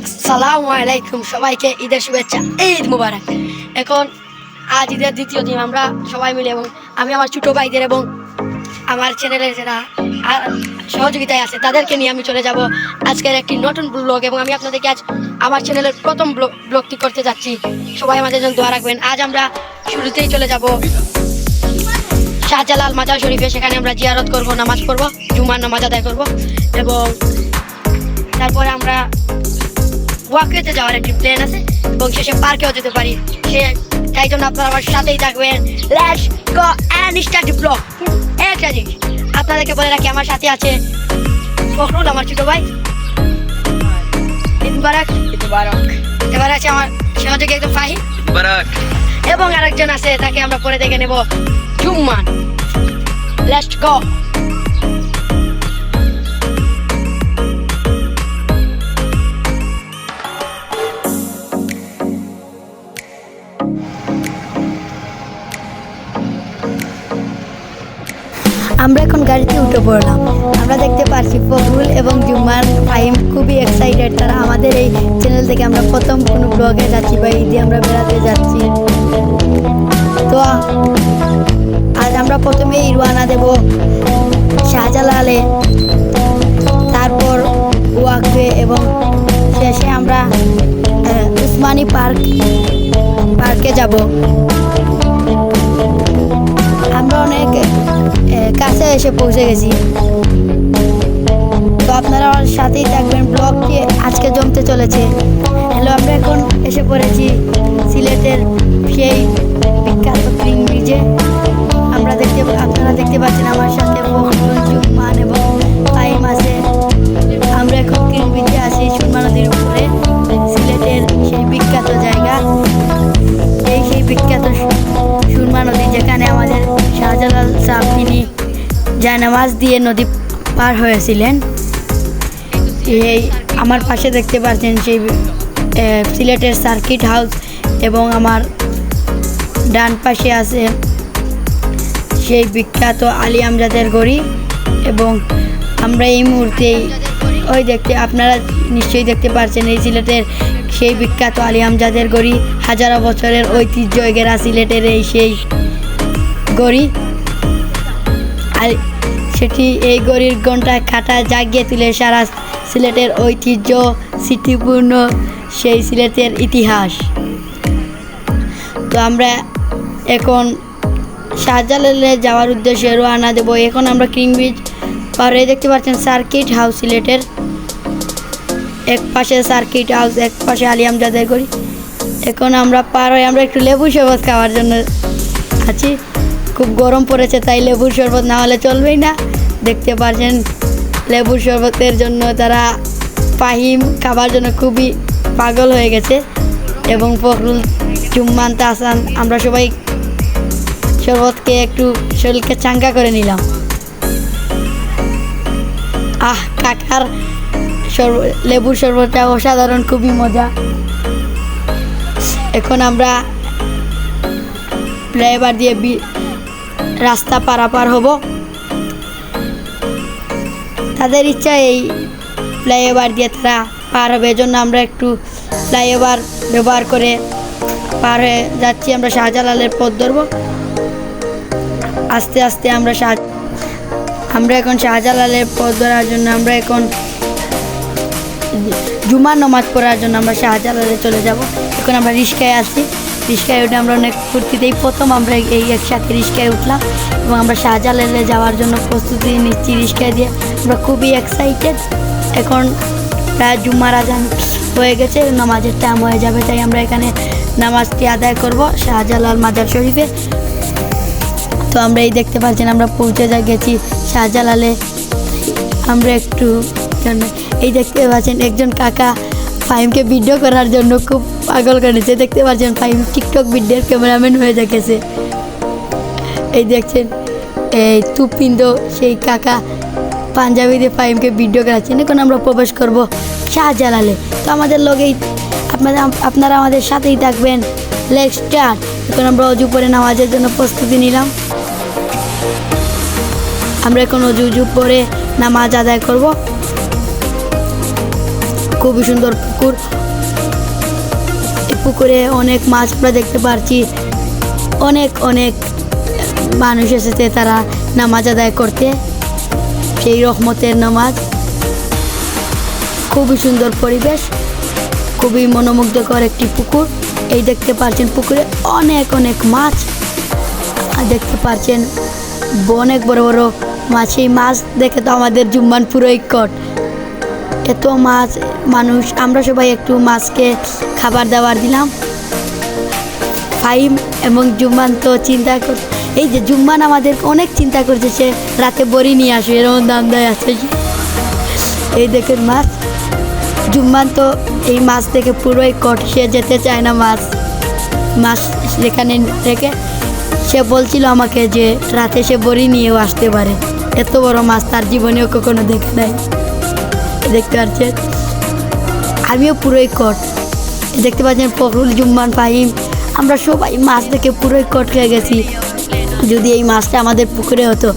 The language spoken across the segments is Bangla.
সালামু আলাইকুম, সবাইকে ঈদের শুভেচ্ছা, ঈদ মুবারক। এখন আজ ঈদের দ্বিতীয় দিন আমরা সবাই মিলে এবং আমি আমার ছোটো ভাইদের এবং আমার চ্যানেলের যারা সহযোগিতায় আছে তাদেরকে নিয়ে আমি চলে যাব আজকের একটি নতুন ব্লগ। এবং আমি আপনাদেরকে আজ আমার চ্যানেলের প্রথম ব্লগটি করতে যাচ্ছি। সবাই আমাদের জন্য দোয়া রাখবেন। আজ আমরা শুরুতেই চলে যাব শাহজালাল মাজার শরীফে। সেখানে আমরা জিয়ারত করব, নামাজ পড়ব, জুমার নামাজ আদায় করব এবং তারপরে আমরা ওয়াকওয়েতে যাওয়ার একটি প্ল্যান আছে এবং শেষে পার্কেও যেতে পারি। তাই জন্য আপনারা আমার সাথেই থাকবেন। Let's go and start the blog. একটা জিনিস আপনাদেরকে বলে রাখি, আমার সাথে আছে ফখরুল, আমার ছোট ভাই। ঈদ মুবারক। ঈদ মুবারক। এবার আছে আমার সহযোগী একদম ফাহিম মুবারক, এবং আরেকজন আছে, তাকে আমরা পরে দেখে নেব, জুম্মান। Let's go. আমরা এখন গাড়িতে উঠে পড়লাম। আমরা দেখতে পাচ্ছি ফখরুল এবং জুম্মান, ফাহিম খুবই এক্সাইটেড। তারা আমাদের এই চ্যানেল থেকে আমরা প্রথম কোনো ব্লগে যাচ্ছি বা ঈদে আমরা বেড়াতে যাচ্ছি। তো আজ আমরা প্রথমেই রওনা দেব শাহজালালে, তারপর ওয়াকওয়ে এবং শেষে আমরা উসমানী পার্কে যাব। আমরা অনেক কাছে এসে পৌঁছে গেছি। তো আপনারা আমার সাথেই থাকবেন, ব্লগটি আজকে জমতে চলেছে। হ্যালো, আমরা এখন এসে পড়েছি সিলেটের সেই বিখ্যাত ক্রিং ব্রিজে। আপনারা দেখতে পাচ্ছেন আমার সাথে ফখরুল, জুম্মান এবং ফাহিম আছে। আমরা এখন ক্রিং ব্রিজে আছি, সুরমা নদীর উপরে, সিলেটের সেই বিখ্যাত জায়গা, সেই বিখ্যাত সুরমা নদী, যেখানে আমাদের শাহজালাল সাহেব তিনি জায়নামাজ দিয়ে নদী পার হয়েছিলেন। এই আমার পাশে দেখতে পাচ্ছেন সেই সিলেটের সার্কিট হাউস, এবং আমার ডান পাশে আছে সেই বিখ্যাত আলী আমজাদের গড়ি। এবং আমরা এই মুহূর্তেই আপনারা নিশ্চয়ই দেখতে পাচ্ছেন এই সিলেটের সেই বিখ্যাত আলী আমজাদের গড়ি, হাজারো বছরের ঐতিহ্য ঘেরা সিলেটের সেই গড়ি। আর এই গড়ির ঘণ্টায় কাটা জাগিয়ে তুলে সারা সিলেটের ঐতিহ্য, স্মৃতিপূর্ণ সেই সিলেটের ইতিহাস। তো আমরা এখন শাহজালালে যাওয়ার উদ্দেশ্যে রওনা দেব। এখন আমরা ক্রিং ব্রিজ পার হয়ে দেখতে পাচ্ছেন সার্কিট হাউস সিলেটের। এক পাশে সার্কিট হাউস, এক পাশে আলী আমজাদের গড়ি। এখন আমরা পার হয়ে আমরা একটু লেবু শরবত খাওয়ার জন্য আছি। খুব গরম পড়েছে, তাই লেবুর শরবত না হলে চলবেই না। দেখতে পাচ্ছেন লেবুর শরবতের জন্য তারা ফাহিম খাবার জন্য খুবই পাগল হয়ে গেছে, এবং ফখরুল, জুম্মান, তাহসান, আমরা সবাই শরবতকে একটু শরীরকে চাঙ্গা করে নিলাম। কাকার লেবুর শরবতটা অসাধারণ, খুবই মজা। এখন আমরা ফ্লাইওভার দিয়ে রাস্তা পারাপার হব। তাদের ইচ্ছা এই ফ্লাইওভার দিয়ে তারা পার হবে, এজন্য আমরা একটু ফ্লাইওভার ব্যবহার করে পার হয়ে যাচ্ছি। আমরা শাহজালালের পথ ধরব আস্তে আস্তে। আমরা এখন শাহজালালের পথ ধরার জন্য, আমরা এখন জুমার নামাজ পড়ার জন্য আমরা শাহজালালে চলে যাব। এখন আমরা রিস্কায় আছি। রিস্কায় উঠে আমরা অনেক ফুর্তিতেই প্রথম আমরা এই একসাথে রিস্কায় উঠলাম এবং আমরা শাহজালালে যাওয়ার জন্য প্রস্তুতি নিচ্ছি রিস্কায় দিয়ে। আমরা খুবই এক্সাইটেড। এখন প্রায় জুম্মার আজান হয়ে গেছে, নামাজের টাইম হয়ে যাবে, তাই আমরা এখানে নামাজটি আদায় করব শাহজালাল মাজার শরীফে। তো আমরা এই দেখতে পাচ্ছেন আমরা পৌঁছে গেছি শাহজালালে। আমরা একটু এই দেখতে পাচ্ছেন একজন কাকা ফাহিমকে ভিডিও করার জন্য খুব পাগল করেছে। দেখতে পাচ্ছেন ফাহিম টিকটক ভিডিওর ক্যামেরাম্যান হয়ে গেছে। এই দেখছেন এই তুপিন্দ সেই কাকা পাঞ্জাবি দিয়ে ফাহিমকে ভিডিও করাচ্ছেন। এখন আমরা প্রবেশ করব শাহজালালে। তো আমাদের লগেই আপনারা আমাদের সাথেই থাকবেন। Let's start. এখন আমরা অজু করে নামাজের জন্য প্রস্তুতি নিলাম। আমরা এখন অজু পরে নামাজ আদায় করব। খুবই সুন্দর পুকুর। এই পুকুরে অনেক মাছ আমরা দেখতে পাচ্ছি। অনেক অনেক মানুষ এসেছে তারা নামাজ আদায় করতে, সেই রহমতের নামাজ। খুবই সুন্দর পরিবেশ, খুবই মনোমুগ্ধকর একটি পুকুর। এই দেখতে পাচ্ছেন পুকুরে অনেক অনেক মাছ, আর দেখতে পাচ্ছেন অনেক বড় বড় মাছ। এই মাছ দেখে তো আমাদের জুম্মান পুরোই কট। এত মাছ, মানুষ, আমরা সবাই একটু মাছকে খাবার দাবার দিলাম। ফাহিম এবং জুম্মান তো চিন্তা কর, এই যে জুম্মান আমাদের অনেক চিন্তা করছে, সে রাতে বড়ি নিয়ে আসবে, এরকম দাম দেয় আছে। এই দেখেন মাছ, জুম্মান তো এই মাছ থেকে পুরোই কট, সে যেতে চায় না মাছ সেখানে রেখে। সে বলছিল আমাকে যে রাতে সে বড়ি নিয়েও আসতে পারে, এত বড় মাছ তার জীবনেও কখনো দেখে নাই। দেখতে পাচ্ছেন আমিও পুরোই কট। দেখতে পাচ্ছেন ফখরুল, জুম্মান, ফাহিম, আমরা সবাই মাছ দেখে পুরোই কট খেয়ে গেছি। যদি এই মাছটা আমাদের পুকুরে হতো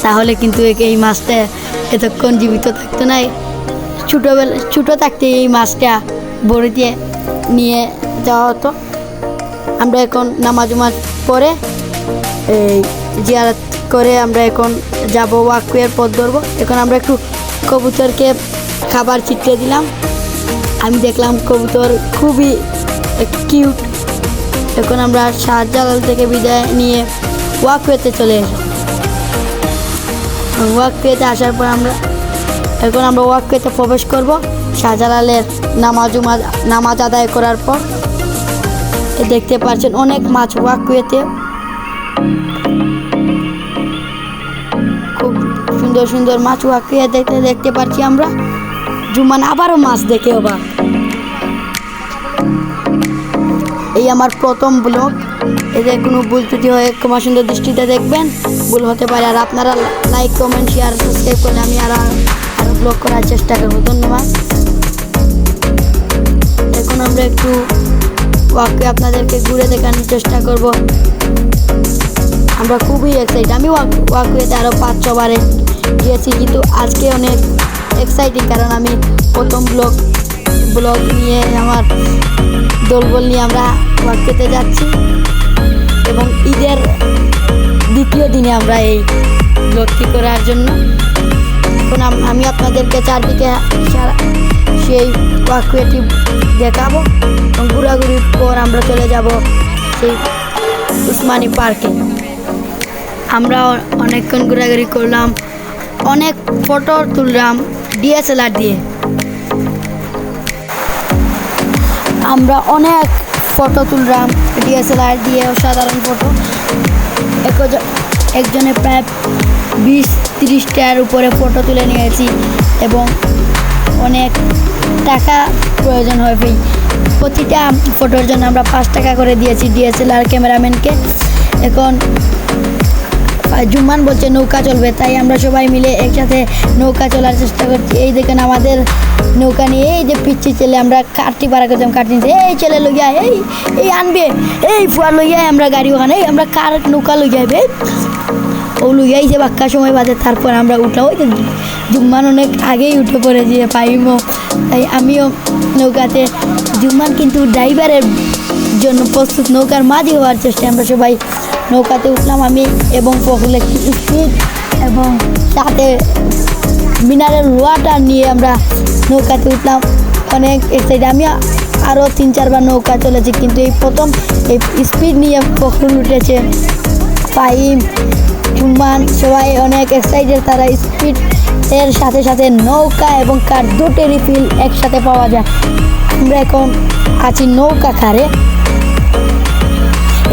তাহলে কিন্তু এই মাছটা এতক্ষণ জীবিত থাকতো না। ছোটো থাকতে এই মাছটা বড়িতে নিয়ে যাওয়া হতো। আমরা এখন নামাজ পরে এই জিয়ারত করে আমরা এখন যাব ওয়াকওয়ের পথ ধরবো। এখন আমরা একটু কবুতরকে খাবার ছিটিয়ে দিলাম। আমি দেখলাম কবুতর খুবই কিউট। এখন আমরা শাহজালাল থেকে বিদায় নিয়ে ওয়াকওয়েতে চলে এসে ওয়াকওয়েতে আসার পর আমরা ওয়াকওয়েতে প্রবেশ করব শাহজালালের নামাজ আদায় করার পর। দেখতে পাচ্ছেন অনেক মাছ ওয়াকওয়েতে, খুব সুন্দর সুন্দর মাছ ওয়াকওয়ে দেখতে পাচ্ছি আমরা। জুম্মান আবারও মাছ দেখে অবাক। এই আমার প্রথম ব্লগ, এদের কোনো ভুল ত্রুটি হয়ে ক্ষমা সুন্দর দৃষ্টিতে দেখবেন, ভুল হতে পারে। আর আপনারা লাইক, কমেন্ট, শেয়ার, সাবস্ক্রাইব করলে আমি আরও ব্লগ করার চেষ্টা করব। ধন্যবাদ। এখন আমরা একটু ওয়াকওয়ে আপনাদেরকে ঘুরে দেখানোর চেষ্টা করব। আমরা খুবই এক্সাইটেড। আমি ওয়াকওয়েতে আরও 5-6 বারে গিয়েছি, কিন্তু আজকে অনেক এক্সাইটিং, কারণ আমি প্রথম ব্লগ নিয়ে আমার দলবল নিয়ে আমরা ওয়াকওয়েতে যাচ্ছি এবং ঈদের দ্বিতীয় দিনে আমরা এই ব্লগটি করার জন্য। এখন আমি আপনাদেরকে চারদিকে সেই ওয়াকওয়েটি দেখাবো এবং ঘোরাঘুরির পর আমরা চলে যাব সেই উসমানী পার্কে। আমরা অনেকক্ষণ ঘোরাঘুরি করলাম, অনেক ফটো তুললাম ডিএসএলআর দিয়ে। আমরা অনেক ফটো তুললাম ডিএসএলআর দিয়ে, অসাধারণ ফটো। একজনে প্রায় 20-30টার উপরে ফটো তুলে নিয়েছি এবং অনেক টাকা প্রয়োজন হয়। প্রতিটা ফটোর জন্য আমরা 5 টাকা করে দিয়েছি ডিএসএলআর ক্যামেরাম্যানকে। এখন জুম্মান বলছে নৌকা চলবে, তাই আমরা সবাই মিলে একসাথে নৌকা চলার চেষ্টা করছি। এই দেখেন আমাদের নৌকা নিয়ে এই যে পিচ্ছি ছেলে, আমরা কাঠটি ভাড়া করতাম, কাঠ নিতে এই ছেলে লইয়া এই আনবে, এই ফুয়া লইয়া আমরা গাড়ি ওখানে আমরা কার নৌকা লইয়া যাবে, ও লইয়াইছে বাক্কা সময় বাদে। তারপর আমরা উঠলাম। ওই জুম্মান অনেক আগেই উঠে পড়েছি পাইমো, তাই আমিও নৌকাতে। জুম্মান কিন্তু ড্রাইভারের জন্য প্রস্তুত, নৌকার মাঝি হওয়ার চেষ্টায় আমরা সবাই নৌকাতে উঠলাম। আমি এবং ফখরুল একটি স্পিড এবং সাথে মিনারেল ওয়াটার নিয়ে আমরা নৌকাতে উঠলাম। অনেক এক্সাইটেড। আমি আরও 3-4 বার নৌকা চলেছি, কিন্তু এই প্রথম এই স্পিড নিয়ে ফখরুল উঠেছে। ফাহিম, জুম্মান সবাই অনেক এক্সাইটেড। তারা স্পিডের সাথে সাথে নৌকা এবং কার দুটোরই ফিল একসাথে পাওয়া যায়। আমরা এখন আছি নৌকা কারে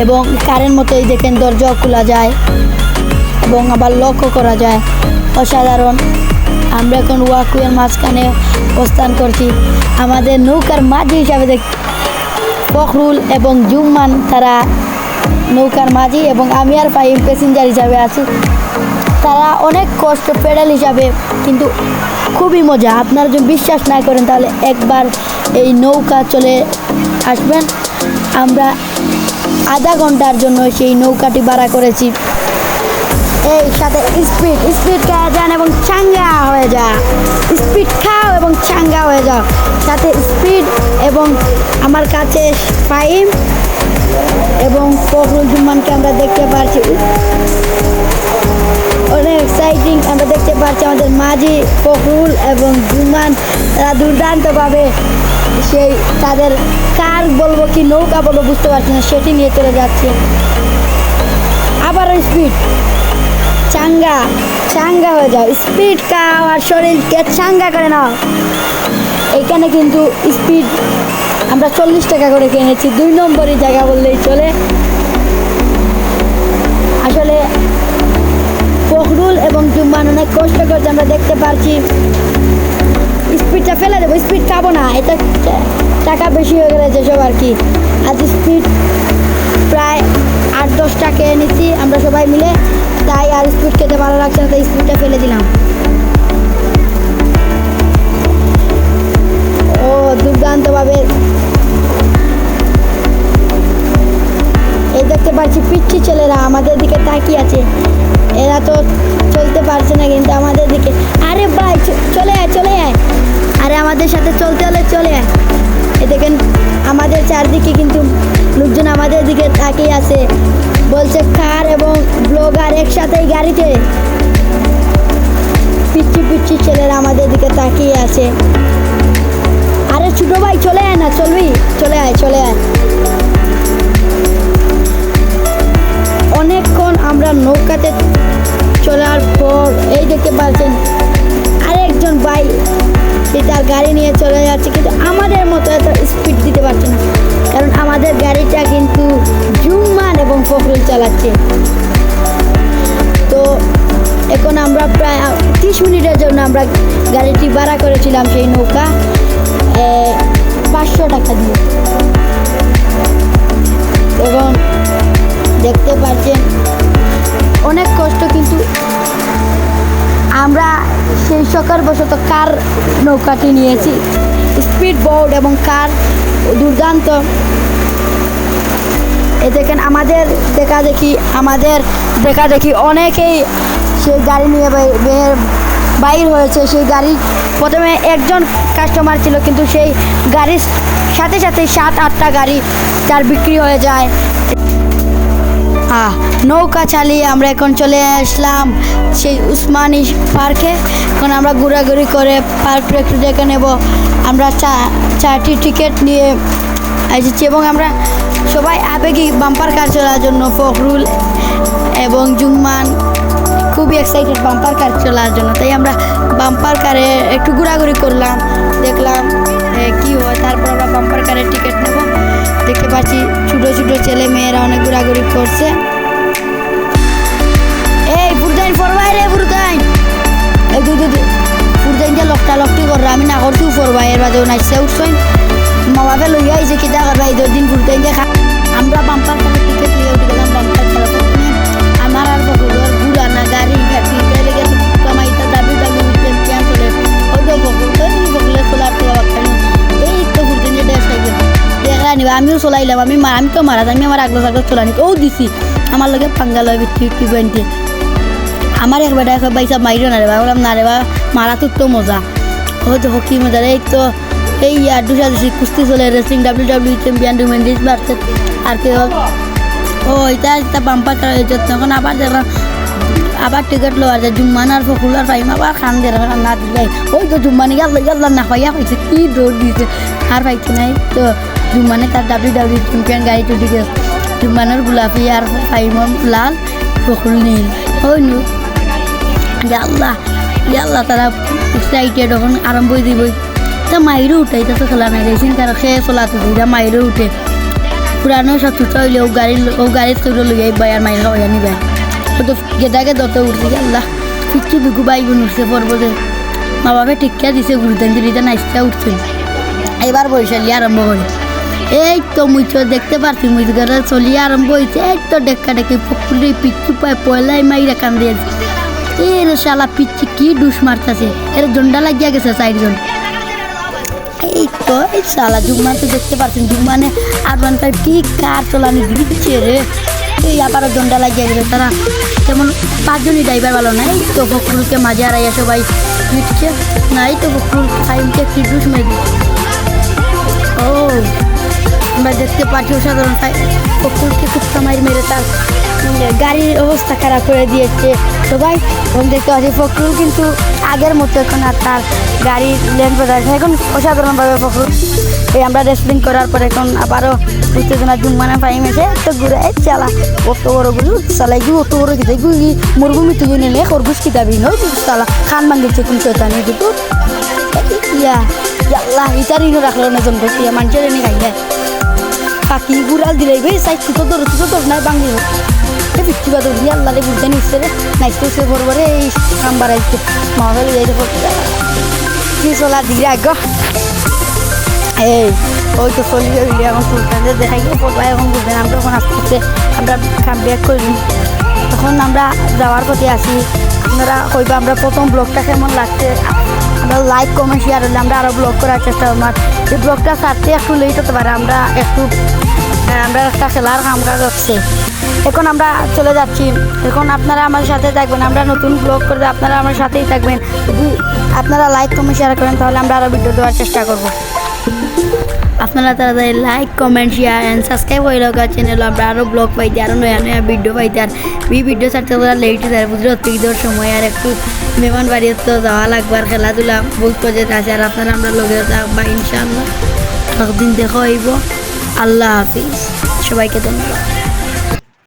এবং কারের মতোই দেখেন দরজাও খোলা যায় এবং আবার লকও করা যায়, অসাধারণ। আমরা এখন ওয়াকওয়ের মাঝখানে অবস্থান করছি। আমাদের নৌকার মাঝি হিসাবে ফখরুল এবং জুম্মান তারা নৌকার মাঝি এবং আমি আর ফাহিম প্যাসেঞ্জার হিসাবে আছি। তারা অনেক কষ্ট পেডাল হিসাবে, কিন্তু খুবই মজা। আপনারা যদি বিশ্বাস না করেন তাহলে একবার এই নৌকা চলে আসবেন। আমরা আধা ঘন্টার জন্য সেই নৌকাটি ভাড়া করেছি এই সাথে স্পিড স্পিড খেয়ে যান এবং চাঙ্গা হয়ে যা, স্পিড খাও এবং চাঙ্গা হয়ে যাও। সাথে স্পিড এবং আমার কাছে ফাইম এবং ফখরুল জুম্মানকে আমরা দেখতে পাচ্ছি, অনেক এক্সাইটিং আমরা দেখতে পাচ্ছি। আমাদের মাঝি ফখরুল এবং জুম্মান তারা দুর্দান্তভাবে সেই তাদের কার বলবো কি নৌকা বলবো বুঝতে পারছি না, সেটি নিয়ে চলে যাচ্ছে। আবারও স্পিড, চাঙ্গা চাঙ্গা হয়ে যাও, স্পিড খাও আর শরীরকে চাঙ্গা করে নাও। এখানে কিন্তু স্পিড আমরা 40 টাকা করে কিনেছি, 2 নম্বরই জায়গা বললেই চলে। আসলে ফখরুল এবং জুম্মান অনেক কষ্ট করছে, আমরা দেখতে পাচ্ছি। স্পিডটা ফেলে দেবো, স্পিড খাবো না, এটা টাকা বেশি হয়ে গেছে সব আর কি। আজ স্পিড প্রায় 8-10 টাকা নিচ্ছি আমরা সবাই মিলে, তাই আর স্পিড খেতে ভালো লাগছে না, তাই স্পিডটা ফেলে দিলাম। ও দুর্দান্তভাবে এই দেখতে পাচ্ছি পিচ্ছি ছেলেরা আমাদের দিকে তাকিয়ে আছে, এরা তো চলতে পারছে না কিন্তু আমাদের দিকে। আরে ভাই চলে আয় চলে আয়, আরে আমাদের সাথে চলতে হলে চলে আয়। এ দেখেন আমাদের চারদিকে কিন্তু লোকজন আমাদের দিকে তাকিয়ে আছে, বলছে কার এবং ব্লগার একসাথেই গাড়িতে। পিচ্ছি পিচ্ছি ছেলেরা আমাদের দিকে তাকিয়ে আছে। আরে ছোট ভাই চলে আয় না, চলবি, চলে আয় চলে আয়। অনেকক্ষণ আমরা নৌকাতে চলার পর এই দেখতে পাচ্ছেন আরেকজন ভাই সে তার গাড়ি নিয়ে চলে যাচ্ছে, কিন্তু আমাদের মতো এত স্পিড দিতে পারছে না, কারণ আমাদের গাড়িটা কিন্তু জুম্মান এবং ফখরুল চালাচ্ছে। তো এখন আমরা প্রায় 30 মিনিটের জন্য আমরা গাড়িটি ভাড়া করেছিলাম সেই নৌকা 500 টাকা দিয়ে। এবং দেখতে পাচ্ছেন অনেক কষ্ট, কিন্তু আমরা সেই শখের বশত কার নৌকাটি নিয়েছি। স্পিড বোট এবং কার দুর্দান্ত। এ দেখেন আমাদের দেখা দেখি অনেকেই সেই গাড়ি নিয়ে বাইর হয়েছে। সেই গাড়ি প্রথমে একজন কাস্টমার ছিল, কিন্তু সেই গাড়ির সাথে সাথে 7-8টা গাড়ি তার বিক্রি হয়ে যায়। নৌকা চালিয়ে আমরা এখন চলে আসলাম সেই উসমানী পার্কে। এখন আমরা ঘোরাঘুরি করে পার্কটা একটু দেখে নেব। আমরা 4টি টিকিট নিয়ে এসেছি এবং আমরা সবাই আবেগী বাম্পার কার চলার জন্য। ফখরুল এবং জুম্মান খুবই এক্সাইটেড বাম্পার কার চলার জন্য, তাই আমরা বাম্পার কারে একটু ঘোরাঘুরি করলাম, দেখলাম কি হয়। তারপর আমরা বাম্পার কারের টিকিট নেব। দেখতে পাচ্ছি ছোটো ছোটো ছেলে মেয়েরা অনেক ঘোরাঘুরি করছে। এই ফুরদাইন ফরবাই রে ফুরদাইন, এই ফুরদাইন যে লকটি কররা আমি না করতেও ফরবাই এর বাদেও নাচছে উঠছই মা বাবা লইয়া আইছে কিতা করবা এই 2 দিন ফুরদাইন যে আমরা বাম্পার কারের টিকিট নিয়ে উঠে গেলাম বাম্পার কারে। আমার আর বগুড়ার ঘুরা না গাড়ি ঘাটি তাইলে গেছে কামাইতা WWE চ্যাম্পিয়ন চলে ওই তো বগুড়া চলার তো এই তো ফুরদাইন যে দেশ আইবে দেখা নিবা। আমিও চলাইলাম, আমি তো মারা আমি আমার আগলো চলানি ও দিছি আমার লগে পাঙ্গা লয় বিটি বইতে। আমার একবার দেখো বাইসা মাইরো না রে বা, বললাম না রে বা মারা তো মজা হয়তো হকি মজা। এই তো এই আর দুষাদুষি কুস্তি চলে রেসলিং WWE চ্যাম্পিয়ন রুমেন্ডিস বাড়ছে আর কি ও এটা বাম্পার করা হয়েছে। তখন আবার দেখলাম আবার টিকিট লওয়া যায় জুম্মান আর ফখরুল আর ফাইম আবার খান দিয়ে না দিলে ওই তো জুম্মানি গেল না পাইয়া হয়েছে কি দৌড় দিয়েছে আর পাইছে নাই। তো জুম্মানে তার WWE চ্যাম্পিয়ন গাড়িতে ঢুকে জুম্মানের গোলাপি আর ফাইমর লাল ফখরুল নীল ওই নু আল্লাহ তারা এক্সাইটেড এখন আরম্ভ হয়ে দিবই। তা মাইরও উঠে এটা তো খেলা নাই রেসিং কার খেয়ে চলাতে দিই মাইরও উঠে পুরানো সব ছুটা হইলে ও গাড়ির চৌড়ো লইয়াই বাই আর মাইর খাওয়াই আনি বাই ও তো গেদাকে দত উঠছে আল্লাহ পিচ্ছু বিকু বাইগুন উঠছে পর্বতে মা বাবা টিকা দিছে ঘুরতেন দিদিটা নাচটা উঠছে। এবার বৈশালী আরম্ভ করে এই তো মুই তো দেখতে পারছি মুই চলিয়ে আরম্ভ হয়েছে। এই তো ডেকা ডেকে পুকুরে পিচ্ছু পায় পয়লাই মাইরা কান দিয়েছে। এর শালা পিচ্ছি কি ডুস মারতেছে, এর জন্ডা লাগিয়া গেছে 4জন। এই তো এই শালা জুম্মান তো দেখতে পাচ্ছেন জুম্মানে R15 কি কার চলানি দিচ্ছে রে এই আবারও দণ্ডা লাগিয়ে গেছে তারা যেমন 5 জনই ড্রাইভার ভালো নাই তো ফখরুলকে মাঝে হারাইয়া সবাই মিটছে নাই তো ফখরুল ফাইমকে একটি ডুস মেরে ও আমরা দেখতে পাচ্ছি অসাধারণ ফখরুলকে খুব সময় মেরে তার গাড়ির অবস্থা খারাপ করে দিয়েছে সবাই এবং দেখতে পাচ্ছি ফখরুল কিন্তু আগের মতো এখন আর তার গাড়ির লেন বাজাচ্ছে এখন অসাধারণভাবে ফখরুল এই আমরা রেসলিং করার পর এখন আবারও উত্তেজনা জুম্মানা ফাইম এসে তো ঘুরে চালা অত বড় গুলো চালাই গিয়ে অত বড় কিতাব গিয়ে মরুভূমি তুই নিলে খরগোশ কিতাবি নয় চালা খান ভাঙিছে কোন শয়তানি কিন্তু ইয়া আল্লাহ ইতার ইনো রাখলো না জন ইয়া মানুষের এনে খাইলে পাখি গুড়াল দিলে ভাই সাইড তুতো তোর নাই বাঙি হোক এই বিক্রিবা তোর দিয়ে আল্লাহ বুঝতে নিচ্ছে রে নাইতে সে বরবরে এই নাম্বার আইছে মাহলে যাইতে পড়তে কি চলা দিয়ে আগ এই ওই তো চলি গেলি এখন সুলতানদের দেখাই গিয়ে পড়বা এখন বুঝবেন আমরা এখন আস্তে আস্তে আমরা কাম ব্যাক করি তখন আমরা যাওয়ার পথে আসি আপনারা কইবা আমরা প্রথম ব্লগটা কেমন লাগছে আমরা লাইক কমেন্ট শেয়ার হলে আমরা আরও ব্লগ করার চেষ্টা করব এই ব্লগটা ছাড়তে একটু লেট হতে পারে আমরা একটা খেলার কাম কাজ হচ্ছে এখন আমরা চলে যাচ্ছি এখন আপনারা আমার সাথে থাকবেন আমরা নতুন ব্লগ করে আপনারা আমার সাথেই থাকবেন যদি আপনারা লাইক কমেন্ট শেয়ার করেন তাহলে আমরা আরও ভিডিও দেওয়ার চেষ্টা করব আপনারা তাড়াতাড়ি like comment share and subscribe হয়ে লোক চ্যানেল আমরা আরও ব্লগ পাইতে আরও নয়া নয়া ভিডিও পাইতে আর ভিডিও ছাড়তে তারা লেট হয়ে যায় বুঝলে অতিরিক্ত সময় আর একটু মেহমান বাড়িতে তো যাওয়া লাগবে আর খেলাধুলা বহুত প্রজেক্ট আছে আর আপনারা আমরা লোকের থাকবা ইনশাআল্লাহ একদিন দেখা হইব আল্লাহ হাফিজ সবাইকে ধন্যবাদ।